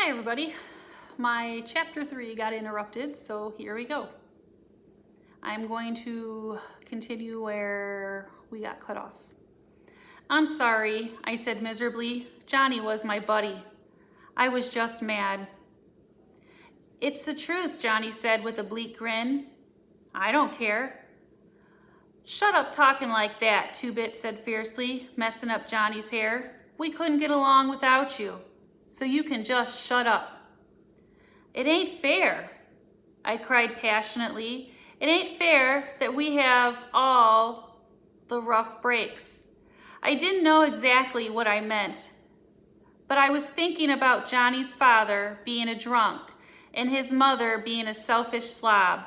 Hi everybody. My chapter 3 got interrupted, so here we go. I'm going to continue where we got cut off. I'm sorry, I said miserably. Johnny was my buddy. I was just mad. It's the truth, Johnny said with a bleak grin. I don't care. Shut up talking like that, Two-Bit said fiercely, messing up Johnny's hair. We couldn't get along without you, so you can just shut up. It ain't fair, I cried passionately. It ain't fair that we have all the rough breaks. I didn't know exactly what I meant, but I was thinking about Johnny's father being a drunk and his mother being a selfish slob,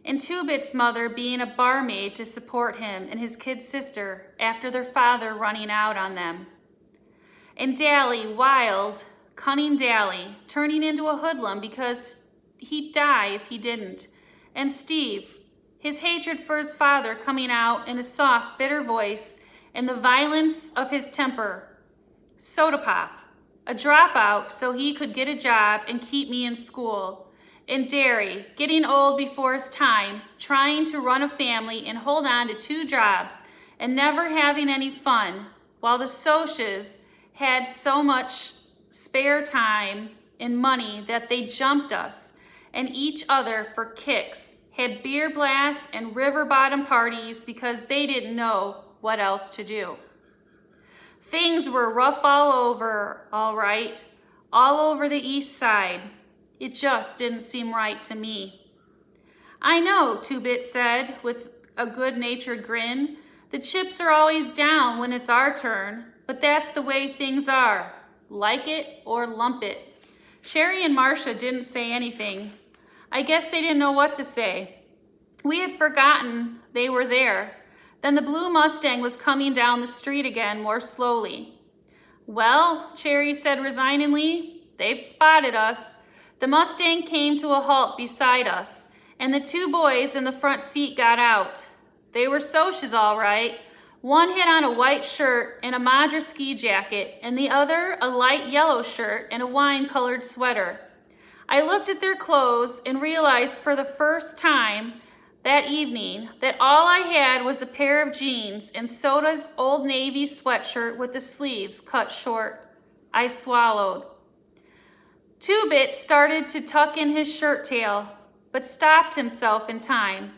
and Two-Bit's mother being a barmaid to support him and his kid sister after their father running out on them. And Dally, wild, cunning Dally, turning into a hoodlum because he'd die if he didn't. And Steve, his hatred for his father coming out in a soft, bitter voice and the violence of his temper. Soda Pop, a dropout so he could get a job and keep me in school. And Derry, getting old before his time, trying to run a family and hold on to 2 jobs and never having any fun, while the Soches had so much spare time and money that they jumped us and each other for kicks, had beer blasts and river bottom parties because they didn't know what else to do. Things were rough all over, all right, all over the east side. It just didn't seem right to me. I know, Two-Bit said with a good-natured grin. The chips are always down when it's our turn, but that's the way things are. Like it or lump it. Cherry and Marcia didn't say anything. I guess they didn't know what to say. We had forgotten they were there. Then the blue Mustang was coming down the street again more slowly. Well, Cherry said resignedly, they've spotted us. The Mustang came to a halt beside us, and the 2 boys in the front seat got out. They were Soches all right. One had on a white shirt and a Madra ski jacket, and the other a light yellow shirt and a wine-colored sweater. I looked at their clothes and realized for the first time that evening that all I had was a pair of jeans and Soda's Old Navy sweatshirt with the sleeves cut short. I swallowed. Two-Bit started to tuck in his shirt tail, but stopped himself in time.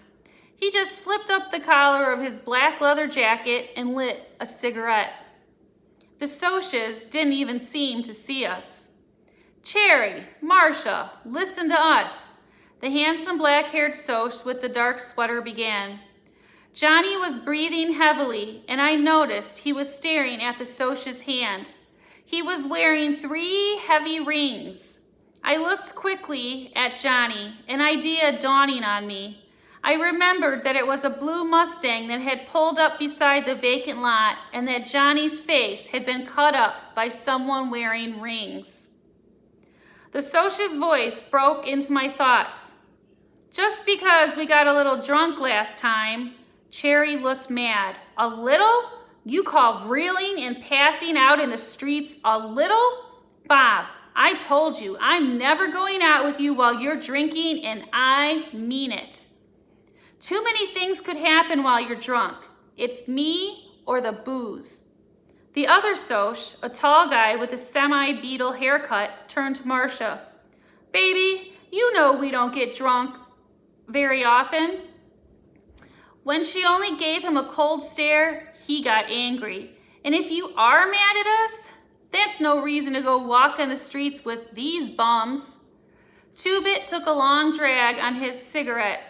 He just flipped up the collar of his black leather jacket and lit a cigarette. The Soches didn't even seem to see us. Cherry, Marcia, listen to us. The handsome black-haired Soch with the dark sweater began. Johnny was breathing heavily, and I noticed he was staring at the Soch's hand. He was wearing 3 heavy rings. I looked quickly at Johnny, an idea dawning on me. I remembered that it was a blue Mustang that had pulled up beside the vacant lot and that Johnny's face had been cut up by someone wearing rings. The Soch's voice broke into my thoughts. Just because we got a little drunk last time, Cherry looked mad. A little? You call reeling and passing out in the streets a little? Bob, I told you, I'm never going out with you while you're drinking, and I mean it. Too many things could happen while you're drunk. It's me or the booze. The other Soch, a tall guy with a semi-beetle haircut, turned to Marcia. Baby, you know we don't get drunk very often. When she only gave him a cold stare, he got angry. And if you are mad at us, that's no reason to go walk on the streets with these bums. Two-Bit took a long drag on his cigarette.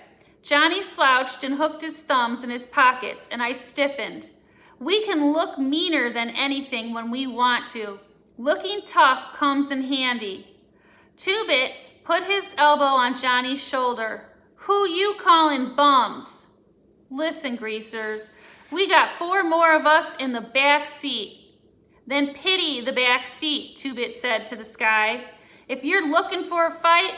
Johnny slouched and hooked his thumbs in his pockets, and I stiffened. We can look meaner than anything when we want to. Looking tough comes in handy. Two-Bit put his elbow on Johnny's shoulder. Who you callin' bums? Listen, greasers, we got 4 more of us in the back seat. Then pity the back seat, Two-Bit said to the sky. If you're looking for a fight,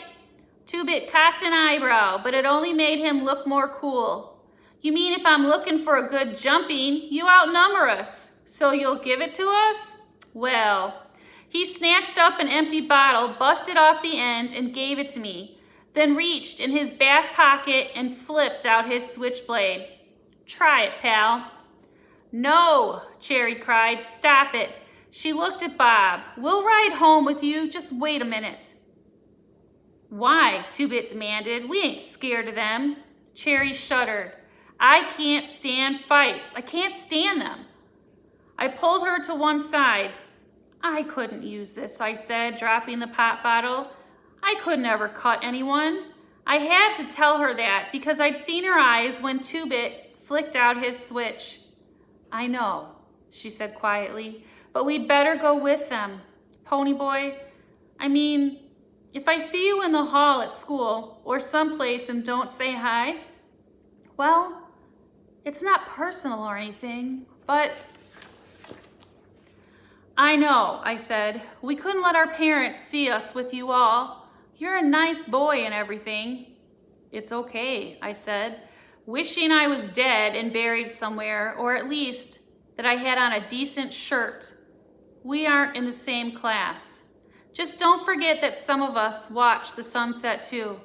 Two-Bit cocked an eyebrow, but it only made him look more cool. You mean if I'm looking for a good jumping, you outnumber us, so you'll give it to us? Well, He snatched up an empty bottle, busted off the end, and gave it to me, then reached in his back pocket and flipped out his switchblade. "Try it, pal." "No," Cherry cried. "Stop it." She looked at Bob. "We'll ride home with you. Just wait a minute." "Why?" Two-Bit demanded. "We ain't scared of them." Cherry shuddered. "I can't stand fights. I can't stand them." I pulled her to one side. "I couldn't use this," I said, dropping the pop bottle. "I could never cut anyone." I had to tell her that because I'd seen her eyes when Two-Bit flicked out his switch. "I know," she said quietly, "but we'd better go with them. Ponyboy, I mean, if I see you in the hall at school or someplace and don't say hi, well, it's not personal or anything, but..." "I know," I said. "We couldn't let our parents see us with you all. You're a nice boy and everything." "It's okay," I said, wishing I was dead and buried somewhere, or at least that I had on a decent shirt. "We aren't in the same class. Just don't forget that some of us watch the sunset too."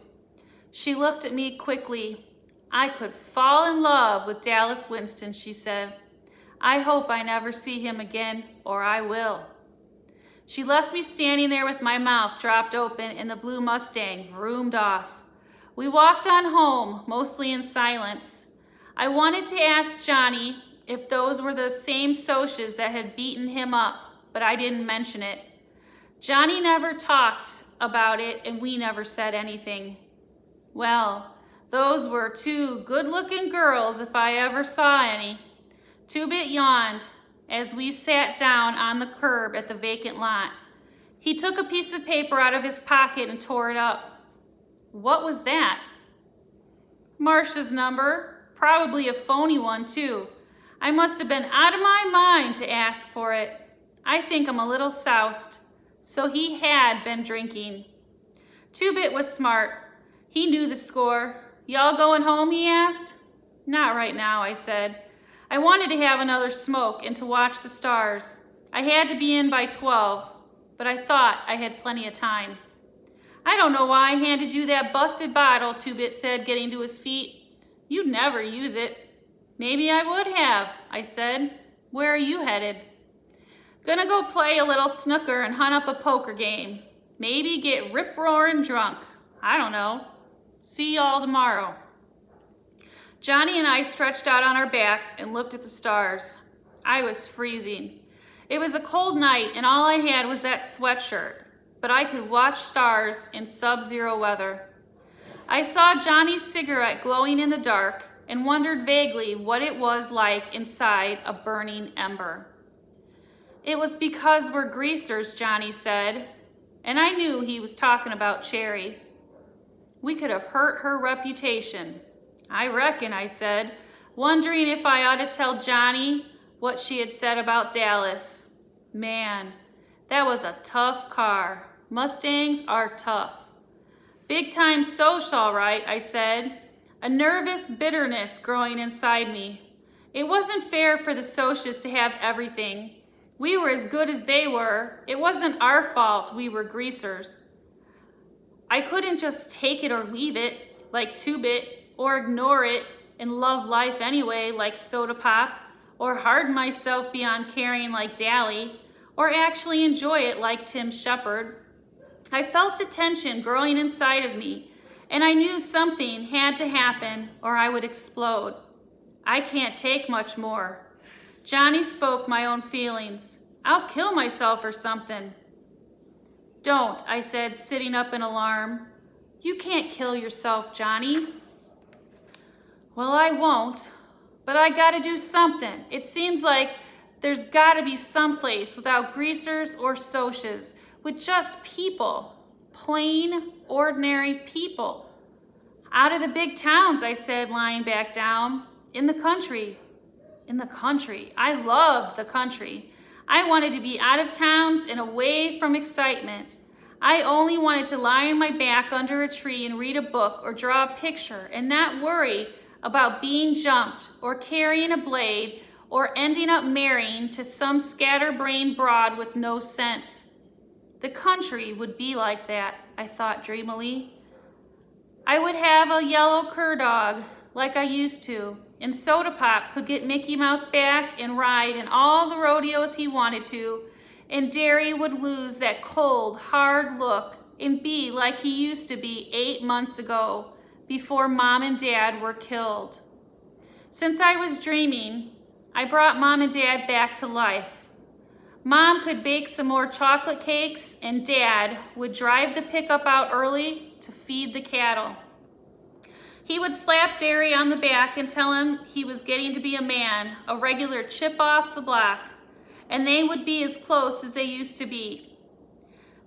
She looked at me quickly. "I could fall in love with Dallas Winston," she said. "I hope I never see him again, or I will." She left me standing there with my mouth dropped open, and the blue Mustang vroomed off. We walked on home, mostly in silence. I wanted to ask Johnny if those were the same Socs that had beaten him up, but I didn't mention it. Johnny never talked about it, and we never said anything. Well, those were two good-looking girls if I ever saw any. Two-Bit yawned as we sat down on the curb at the vacant lot. He took a piece of paper out of his pocket and tore it up. "What was that?" "Marcia's number. Probably a phony one, too. I must have been out of my mind to ask for it. I think I'm a little soused." So he had been drinking. Two-Bit was smart. He knew the score. "Y'all going home?" he asked. "Not right now," I said. I wanted to have another smoke and to watch the stars. I had to be in by 12, but I thought I had plenty of time. "I don't know why I handed you that busted bottle," Two-Bit said, getting to his feet. "You'd never use it." "Maybe I would have," I said. "Where are you headed?" "Gonna go play a little snooker and hunt up a poker game. Maybe get rip-roaring drunk. I don't know. See y'all tomorrow." Johnny and I stretched out on our backs and looked at the stars. I was freezing. It was a cold night and all I had was that sweatshirt, but I could watch stars in sub-zero weather. I saw Johnny's cigarette glowing in the dark and wondered vaguely what it was like inside a burning ember. "It was because we're greasers," Johnny said, and I knew he was talking about Cherry. "We could have hurt her reputation." "I reckon," I said, wondering if I ought to tell Johnny what she had said about Dallas. Man, that was a tough car. Mustangs are tough. "Big-time Soc, all right," I said, a nervous bitterness growing inside me. It wasn't fair for the Socs to have everything. We were as good as they were. It wasn't our fault we were greasers. I couldn't just take it or leave it, like Two-Bit, or ignore it and love life anyway, like Soda Pop, or harden myself beyond caring like Dally, or actually enjoy it like Tim Shepard. I felt the tension growing inside of me, and I knew something had to happen or I would explode. I can't take much more. Johnny spoke my own feelings. "I'll kill myself or something." "Don't," I said, sitting up in alarm. "You can't kill yourself, Johnny." "Well, I won't, but I gotta do something. It seems like there's gotta be some place without greasers or Socs, with just people, plain, ordinary people. Out of the big towns," I said, lying back down. "In the country." In the country. I loved the country. I wanted to be out of towns and away from excitement. I only wanted to lie on my back under a tree and read a book or draw a picture and not worry about being jumped or carrying a blade or ending up marrying to some scatterbrained broad with no sense. The country would be like that, I thought dreamily. I would have a yellow cur dog like I used to, and Soda Pop could get Mickey Mouse back and ride in all the rodeos he wanted to, and Derry would lose that cold, hard look and be like he used to be 8 months ago, before Mom and Dad were killed. Since I was dreaming, I brought Mom and Dad back to life. Mom could bake some more chocolate cakes, and Dad would drive the pickup out early to feed the cattle. He would slap Derry on the back and tell him he was getting to be a man, a regular chip off the block, and they would be as close as they used to be.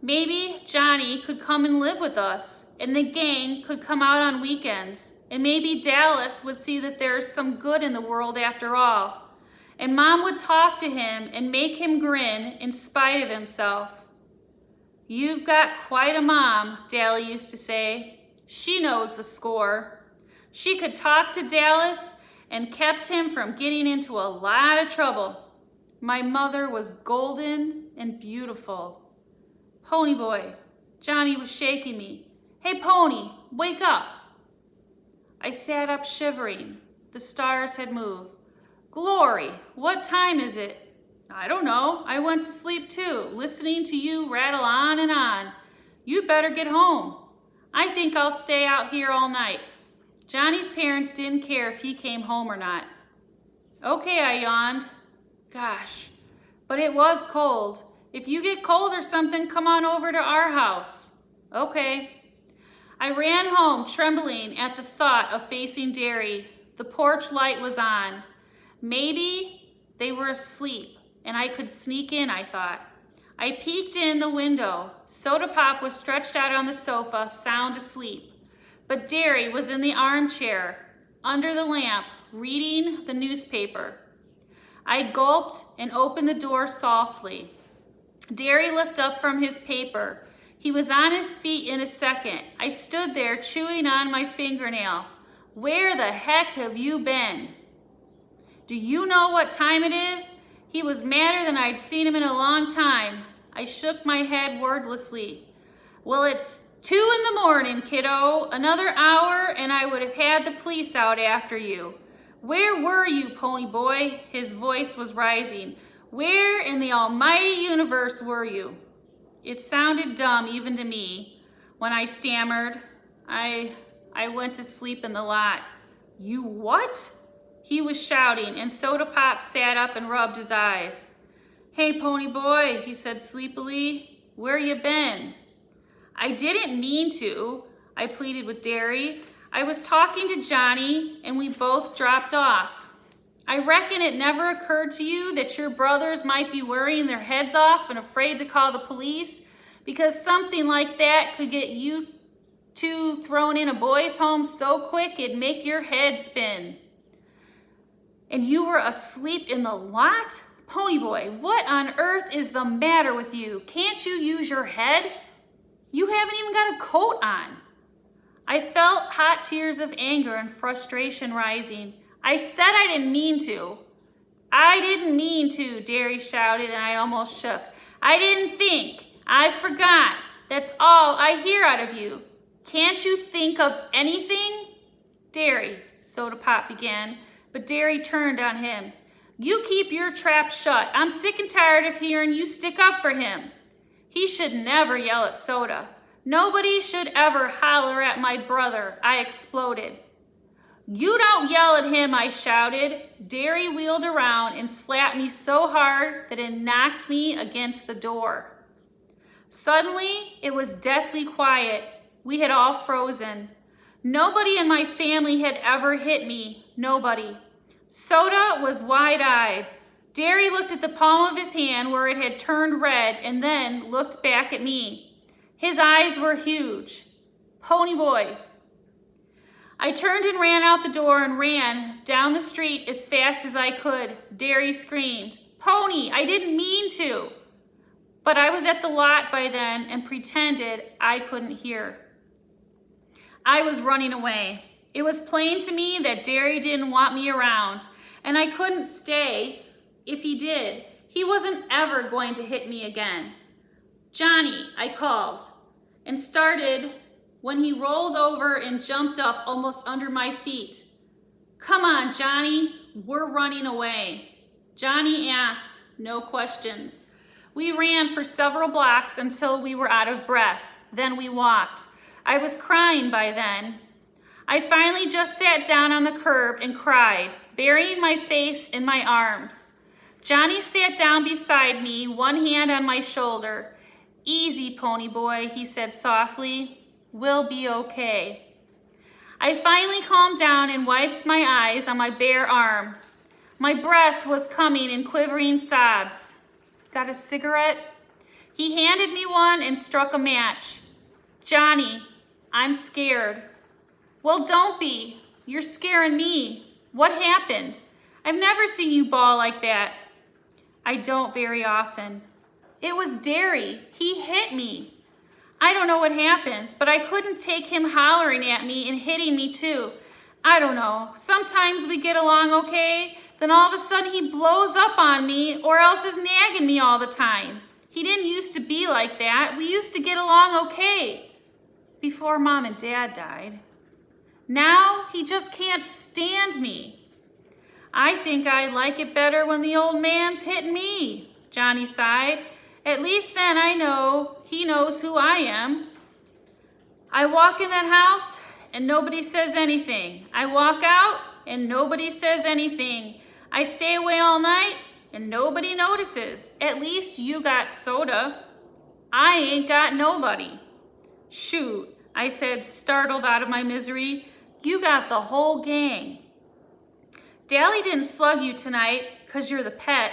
Maybe Johnny could come and live with us, and the gang could come out on weekends, and maybe Dallas would see that there's some good in the world after all. And Mom would talk to him and make him grin in spite of himself. "You've got quite a mom," Dally used to say. "She knows the score." She could talk to Dallas and kept him from getting into a lot of trouble. My mother was golden and beautiful. "Pony boy," Johnny was shaking me. "Hey, Pony, wake up." I sat up shivering. The stars had moved. "Glory, what time is it?" "I don't know. I went to sleep too, listening to you rattle on and on. You'd better get home. I think I'll stay out here all night." Johnny's parents didn't care if he came home or not. "Okay," I yawned. Gosh, but it was cold. "If you get cold or something, come on over to our house." "Okay." I ran home, trembling at the thought of facing Derry. The porch light was on. Maybe they were asleep and I could sneak in, I thought. I peeked in the window. Soda Pop was stretched out on the sofa, sound asleep. But Derry was in the armchair, under the lamp, reading the newspaper. I gulped and opened the door softly. Derry looked up from his paper. He was on his feet in a second. I stood there chewing on my fingernail. "Where the heck have you been?" "Do you know what time it is?" He was madder than I'd seen him in a long time. I shook my head wordlessly. "Well, it's 2 in the morning, kiddo. Another hour and I would have had the police out after you. Where were you, pony boy?" His voice was rising. "Where in the almighty universe were you?" It sounded dumb even to me when I stammered, I went to sleep in the lot." "You what?" He was shouting, and Soda Pop sat up and rubbed his eyes. "Hey, pony boy," he said sleepily, "where you been?" "I didn't mean to," I pleaded with Derry. "I was talking to Johnny, and we both dropped off. I reckon it never occurred to you that your brothers might be worrying their heads off and afraid to call the police, because something like that could get you two thrown in a boys' home so quick it'd make your head spin. And you were asleep in the lot? Pony boy, what on earth is the matter with you? Can't you use your head? You haven't even got a coat on." I felt hot tears of anger and frustration rising. "I said I didn't mean to." "I didn't mean to," Derry shouted, and I almost shook. "I didn't think. I forgot. That's all I hear out of you. Can't you think of anything?" "Derry," Soda Pop began, but Derry turned on him. "You keep your trap shut. I'm sick and tired of hearing you stick up for him." He should never yell at Soda. Nobody should ever holler at my brother, I exploded. "You don't yell at him," I shouted. Derry wheeled around and slapped me so hard that it knocked me against the door. Suddenly, it was deathly quiet. We had all frozen. Nobody in my family had ever hit me. Nobody. Soda was wide-eyed. Derry looked at the palm of his hand where it had turned red and then looked back at me. His eyes were huge. "Pony boy." I turned and ran out the door and ran down the street as fast as I could. Derry screamed, "Pony, I didn't mean to." But I was at the lot by then and pretended I couldn't hear. I was running away. It was plain to me that Derry didn't want me around, and I couldn't stay if he did. He wasn't ever going to hit me again. "Johnny," I called, and started when he rolled over and jumped up almost under my feet. "Come on, Johnny, we're running away." Johnny asked no questions. We ran for several blocks until we were out of breath. Then we walked. I was crying by then. I finally just sat down on the curb and cried, burying my face in my arms. Johnny sat down beside me, one hand on my shoulder. "Easy, pony boy," he said softly. "We'll be okay." I finally calmed down and wiped my eyes on my bare arm. My breath was coming in quivering sobs. "Got a cigarette?" He handed me one and struck a match. "Johnny, I'm scared." "Well, don't be. You're scaring me. What happened? I've never seen you bawl like that." "I don't very often." "It was Derry. He hit me." "I don't know what happened, but I couldn't take him hollering at me and hitting me too. I don't know. Sometimes we get along okay, then all of a sudden he blows up on me or else is nagging me all the time. He didn't used to be like that. We used to get along okay before Mom and Dad died. Now he just can't stand me. I think I like it better when the old man's hitting me." Johnny sighed. "At least then I know he knows who I am. I walk in that house and nobody says anything. I walk out and nobody says anything. I stay away all night and nobody notices. At least you got soda. I ain't got nobody." "Shoot," I said, startled out of my misery. "You got the whole gang." "Dally didn't slug you tonight 'cause you're the pet.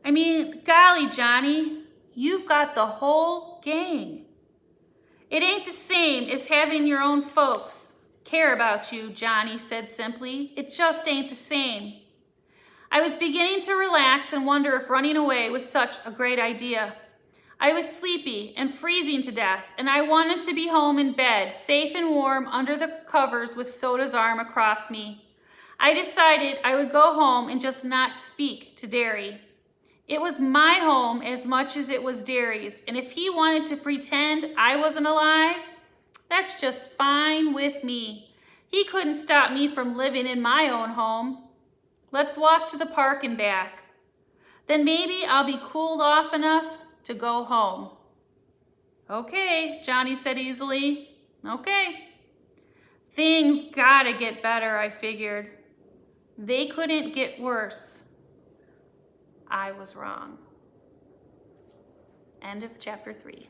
I mean, golly, Johnny, you've got the whole gang." "It ain't the same as having your own folks care about you," Johnny said simply. "It just ain't the same." I was beginning to relax and wonder if running away was such a great idea. I was sleepy and freezing to death, and I wanted to be home in bed, safe and warm under the covers with Soda's arm across me. I decided I would go home and just not speak to Derry. It was my home as much as it was Derry's, and if he wanted to pretend I wasn't alive, that's just fine with me. He couldn't stop me from living in my own home. Let's walk to the park and back. Then maybe I'll be cooled off enough to go home. "Okay," Johnny said easily. "Okay." Things gotta get better, I figured. They couldn't get worse. I was wrong. End of chapter 3.